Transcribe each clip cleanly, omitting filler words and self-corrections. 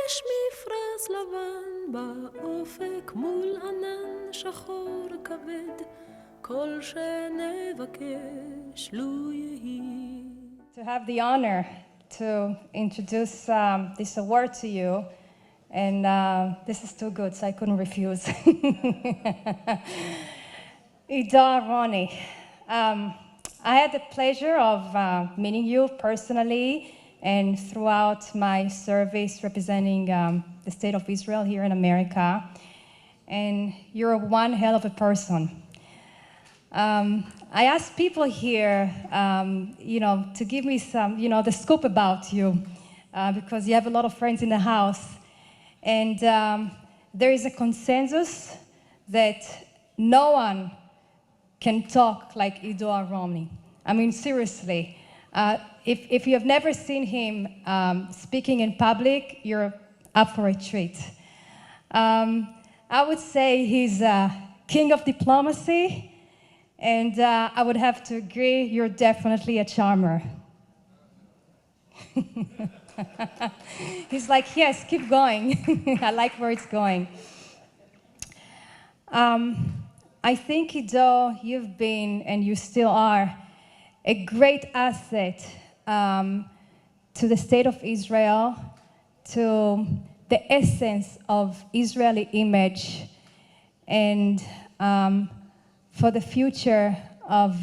יש מפרש לבן באופק מול ענן שחור כבד, כל שנבקש לו יהי. To have the honor to introduce this award to you, and this is too good, so I couldn't refuse. Ido Aharoni. I had the pleasure of meeting you personally and throughout my service representing the State of Israel here in America. And you're one hell of a person. I asked people here, to give me some, the scoop about you, because you have a lot of friends in the house. And there is a consensus that no one can talk like Ido Aharoni. I mean, seriously. If you have never seen him speaking in public, you're up for a treat. I would say he's king of diplomacy, and I would have to agree, you're definitely a charmer. He's like, yes, keep going. I like where it's going. I think, Ido, you've been, and you still are, a great asset to the State of Israel, to the essence of Israeli image, and for the future of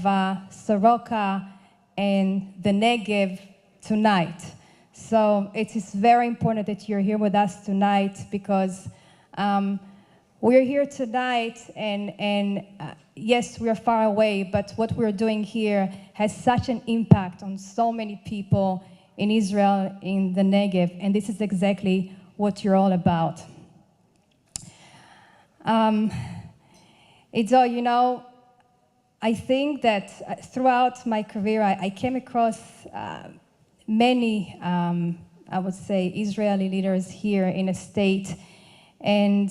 Soroka and the Negev tonight. So it is very important that you're here with us tonight, because we're here tonight, and yes, we're far away, but what we're doing here has such an impact on so many people in Israel, in the Negev, and this is exactly what you're all about. Ido, I think that throughout my career, I came across many, I would say, Israeli leaders here in a state, and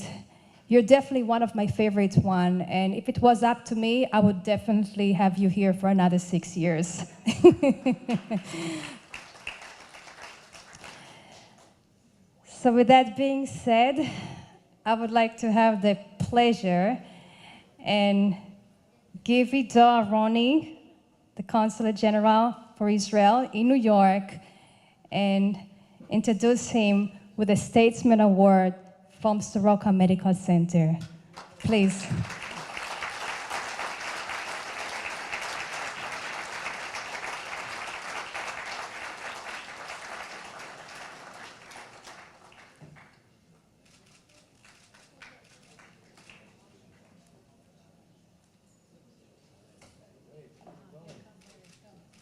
you're definitely one of my favorite one, and if it was up to me, I would definitely have you here for another 6 years. So with that being said, I would like to have the pleasure and give Ido Aharoni, the Consulate General for Israel in New York, and introduce him with a Statesman Award from Soroka Medical Center. Please.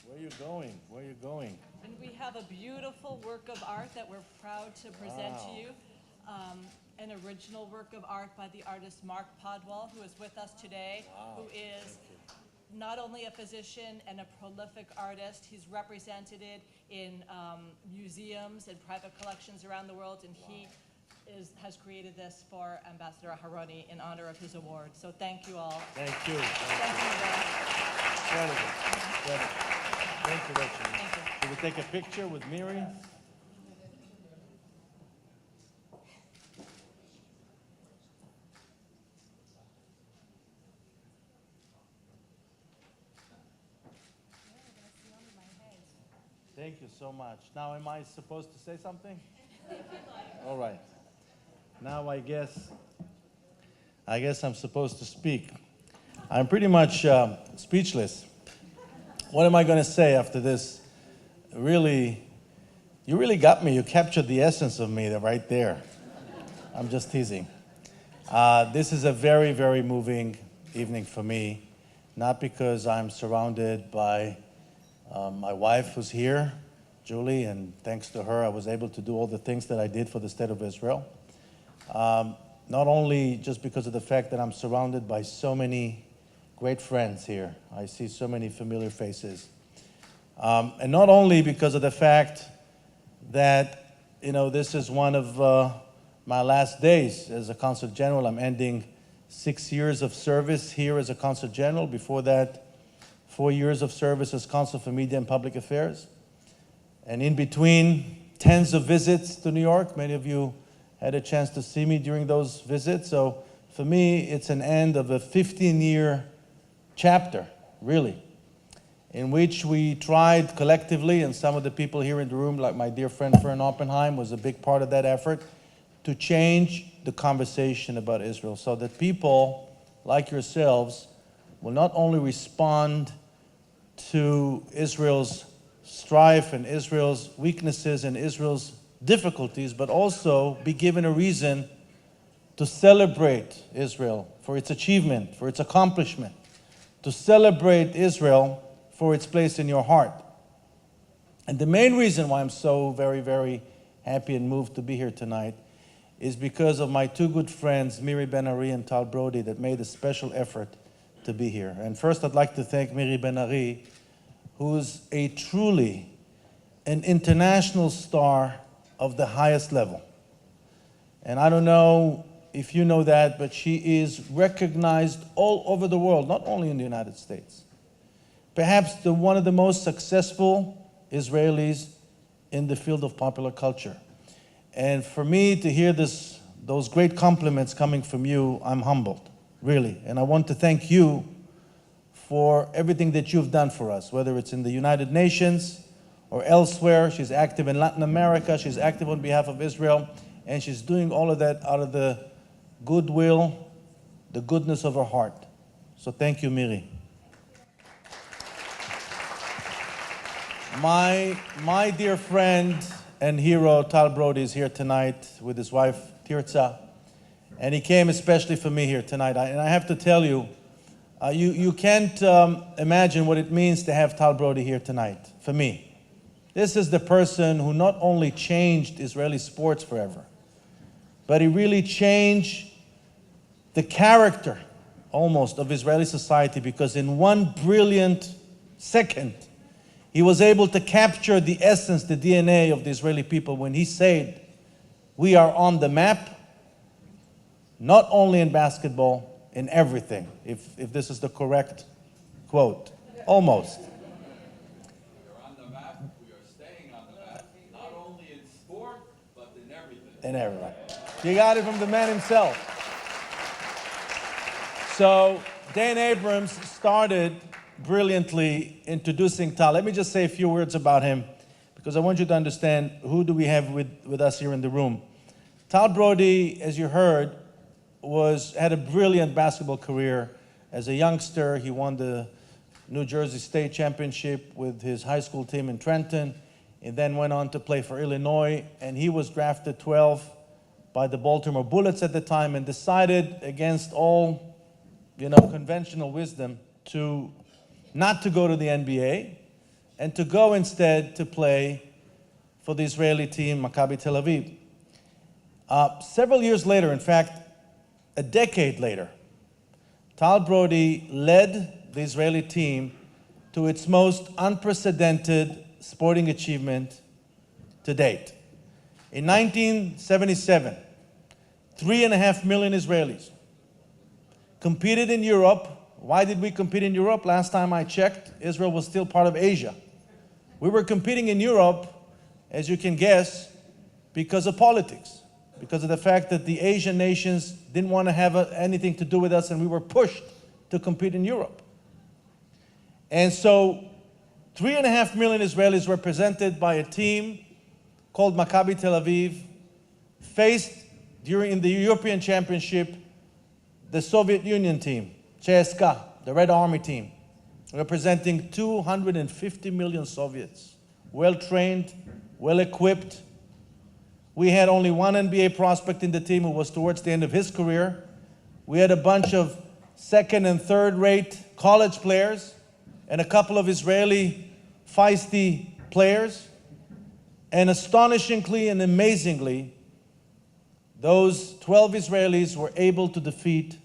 Where are you going? Where are you going? And we have a beautiful work of art that we're proud to present to you. An original work of art by the artist Mark Podwell, who is with us today, who is not only a physician and a prolific artist, he's represented it in museums and private collections around the world, and he has created this for Ambassador Aharoni in honor of his award. So thank you all. Thank you. Thank you, Rebecca. Incredible. Thank you, Rachel. Thank you. Can we take a picture with Miri? Thank you so much. Now, am I supposed to say something? All right. Now, I guess I'm supposed to speak. I'm pretty much speechless. What am I going to say after this? Really, you really got me. You captured the essence of me right there. I'm just teasing. This is a very, very moving evening for me, not because I'm surrounded by my wife who's here, Julie, and thanks to her, I was able to do all the things that I did for the State of Israel. Not only just because of the fact that I'm surrounded by so many great friends here. I see so many familiar faces. And not only because of the fact that, this is one of my last days as a Consul General. I'm ending 6 years of service here as a Consul General. Before that, 4 years of service as Consul for Media and Public Affairs. And in between, tens of visits to New York. Many of you had a chance to see me during those visits. So for me, it's an end of a 15-year chapter, really, in which we tried collectively, and some of the people here in the room, like my dear friend Fern Oppenheim, was a big part of that effort, to change the conversation about Israel so that people like yourselves will not only respond to Israel's strife and Israel's weaknesses and Israel's difficulties, but also be given a reason to celebrate Israel for its achievement, for its accomplishment, to celebrate Israel for its place in your heart. And the main reason why I'm so very, very happy and moved to be here tonight is because of my two good friends, Miri Ben-Ari and Tal Brody, that made a special effort to be here. And first, I'd like to thank Miri Ben-Ari, who's a truly an international star of the highest level. And I don't know if you know that, but she is recognized all over the world, not only in the United States. Perhaps one of the most successful Israelis in the field of popular culture. And for me to hear those great compliments coming from you, I'm humbled, really. And I want to thank you for everything that you've done for us, whether it's in the United Nations or elsewhere. She's active in Latin America, she's active on behalf of Israel, and she's doing all of that out of the goodwill, the goodness of her heart. So thank you, Miri. My dear friend and hero, Tal Brody, is here tonight with his wife, Tirza, and he came especially for me here tonight. And I have to tell you, you can't imagine what it means to have Tal Brody here tonight, for me. This is the person who not only changed Israeli sports forever, but he really changed the character, almost, of Israeli society, because in one brilliant second, he was able to capture the essence, the DNA of the Israeli people when he said, we are on the map, not only in basketball, in everything, if this is the correct quote. Almost. We are on the map, we are staying on the map, not only in sport, but in everything. In everything. You got it from the man himself. So, Dan Abrams started brilliantly introducing Tal. Let me just say a few words about him, because I want you to understand who do we have with us here in the room. Tal Brody, as you heard, had a brilliant basketball career. As a youngster, he won the New Jersey State Championship with his high school team in Trenton, and then went on to play for Illinois, and he was drafted 12 by the Baltimore Bullets at the time, and decided against all, conventional wisdom not to go to the NBA, and to go instead to play for the Israeli team, Maccabi Tel Aviv. Several years later, in fact, a decade later, Tal Brody led the Israeli team to its most unprecedented sporting achievement to date. In 1977, 3.5 million Israelis competed in Europe. Why did we compete in Europe? Last time I checked, Israel was still part of Asia. We were competing in Europe, as you can guess, because of politics, because of the fact that the Asian nations didn't want to have anything to do with us, and we were pushed to compete in Europe. And so 3.5 million Israelis, represented by a team called Maccabi Tel Aviv, faced in the European Championship the Soviet Union team, CSKA, the Red Army team, representing 250 million Soviets, well-trained, well-equipped. We had only one NBA prospect in the team who was towards the end of his career. We had a bunch of second and third-rate college players and a couple of Israeli feisty players. And astonishingly and amazingly, those 12 Israelis were able to defeat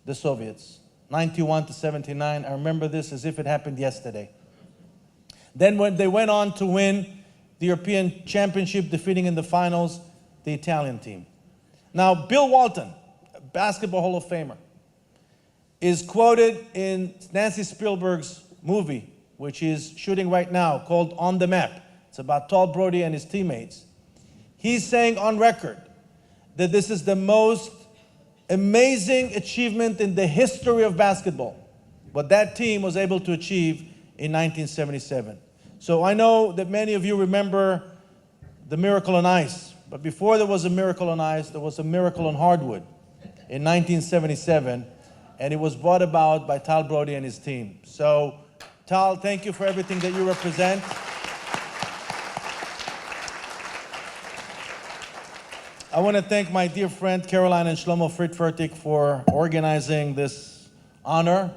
the Soviets, 91-79. I remember this as if it happened yesterday. Then when they went on to win the European Championship, defeating in the finals the Italian team. Now, Bill Walton, a Basketball Hall of Famer, is quoted in Nancy Spielberg's movie, which is shooting right now, called On the Map. It's about Tal Brody and his teammates. He's saying on record that this is the most amazing achievement in the history of basketball, what that team was able to achieve in 1977. So I know that many of you remember the Miracle on Ice, but before there was a Miracle on Ice, there was a Miracle on Hardwood in 1977, and it was brought about by Tal Brody and his team. So Tal, thank you for everything that you represent. I want to thank my dear friend Caroline and Shlomo Friedfertig for organizing this honor.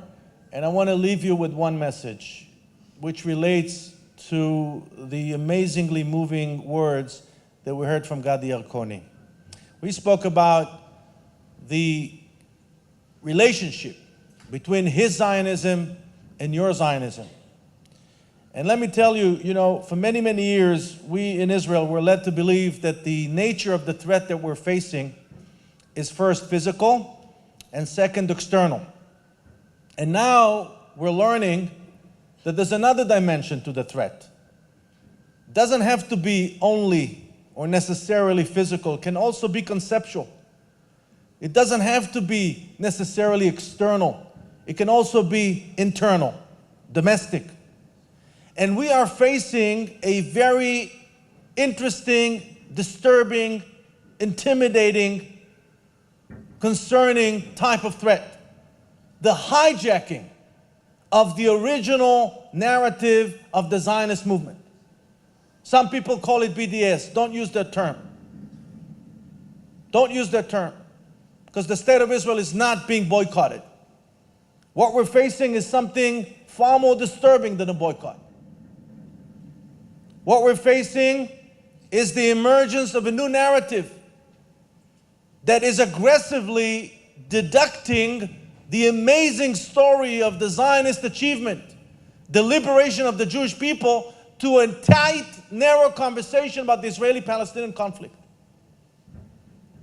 And I want to leave you with one message, which relates to the amazingly moving words that we heard from Ido Aharoni. We spoke about the relationship between his Zionism and your Zionism. And let me tell you, for many, many years, we in Israel were led to believe that the nature of the threat that we're facing is first physical and second external. And now we're learning that there's another dimension to the threat. It doesn't have to be only or necessarily physical, it can also be conceptual. It doesn't have to be necessarily external. It can also be internal, domestic. And we are facing a very interesting, disturbing, intimidating, concerning type of threat. The hijacking of the original narrative of the Zionist movement. Some people call it BDS. Don't use that term. Don't use that term. Because the state of Israel is not being boycotted. What we're facing is something far more disturbing than a boycott. What we're facing is the emergence of a new narrative that is aggressively deducting the amazing story of the Zionist achievement, the liberation of the Jewish people, to a tight, narrow conversation about the Israeli-Palestinian conflict.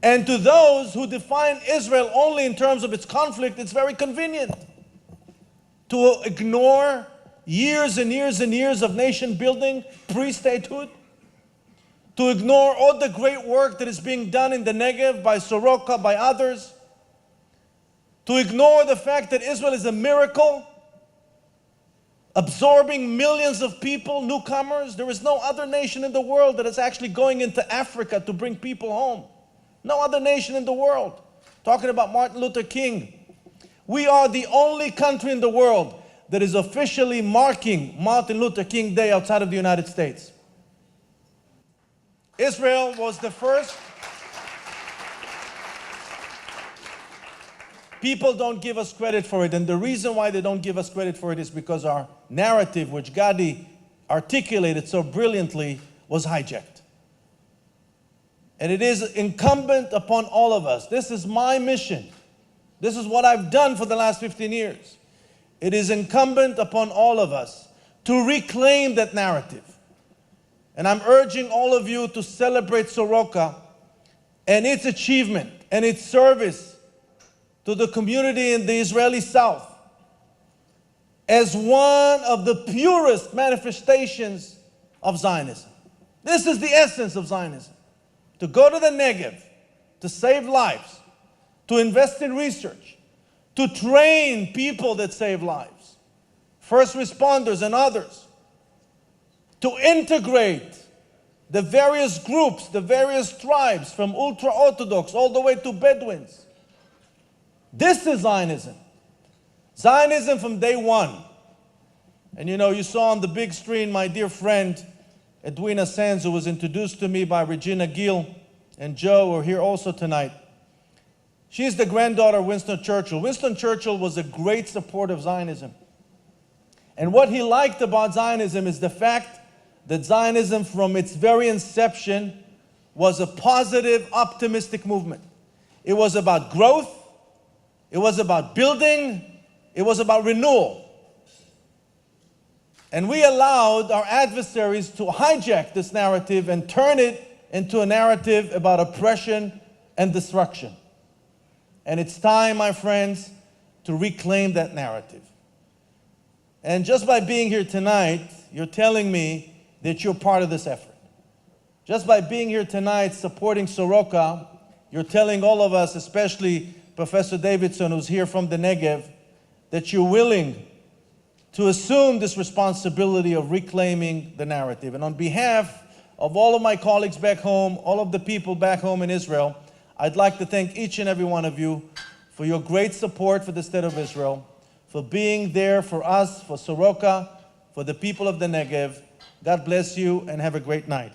And to those who define Israel only in terms of its conflict, it's very convenient to ignore years and years and years of nation building, pre-statehood, to ignore all the great work that is being done in the Negev by Soroka, by others, to ignore the fact that Israel is a miracle, absorbing millions of people, newcomers. There is no other nation in the world that is actually going into Africa to bring people home. No other nation in the world. Talking about Martin Luther King. We are the only country in the world that is officially marking Martin Luther King Day outside of the United States. Israel was the first. People don't give us credit for it, and the reason why they don't give us credit for it is because our narrative, which Gadi articulated so brilliantly, was hijacked. And it is incumbent upon all of us. This is my mission. This is what I've done for the last 15 years. It is incumbent upon all of us to reclaim that narrative. And I'm urging all of you to celebrate Soroka and its achievement and its service to the community in the Israeli South as one of the purest manifestations of Zionism. This is the essence of Zionism. To go to the Negev, to save lives, to invest in research, to train people that save lives, first responders and others, to integrate the various groups, the various tribes, from ultra-Orthodox all the way to Bedouins. This is Zionism. Zionism from day one. And you saw on the big screen my dear friend Edwina Sands, who was introduced to me by Regina Gill and Joe, who are here also tonight. She's the granddaughter of Winston Churchill. Winston Churchill was a great supporter of Zionism. And what he liked about Zionism is the fact that Zionism, from its very inception, was a positive, optimistic movement. It was about growth, it was about building, it was about renewal. And we allowed our adversaries to hijack this narrative and turn it into a narrative about oppression and destruction. And it's time, my friends, to reclaim that narrative. And just by being here tonight, you're telling me that you're part of this effort. Just by being here tonight supporting Soroka, you're telling all of us, especially Professor Davidson, who's here from the Negev, that you're willing to assume this responsibility of reclaiming the narrative. And on behalf of all of my colleagues back home, all of the people back home in Israel, I'd like to thank each and every one of you for your great support for the State of Israel, for being there for us, for Soroka, for the people of the Negev. God bless you and have a great night.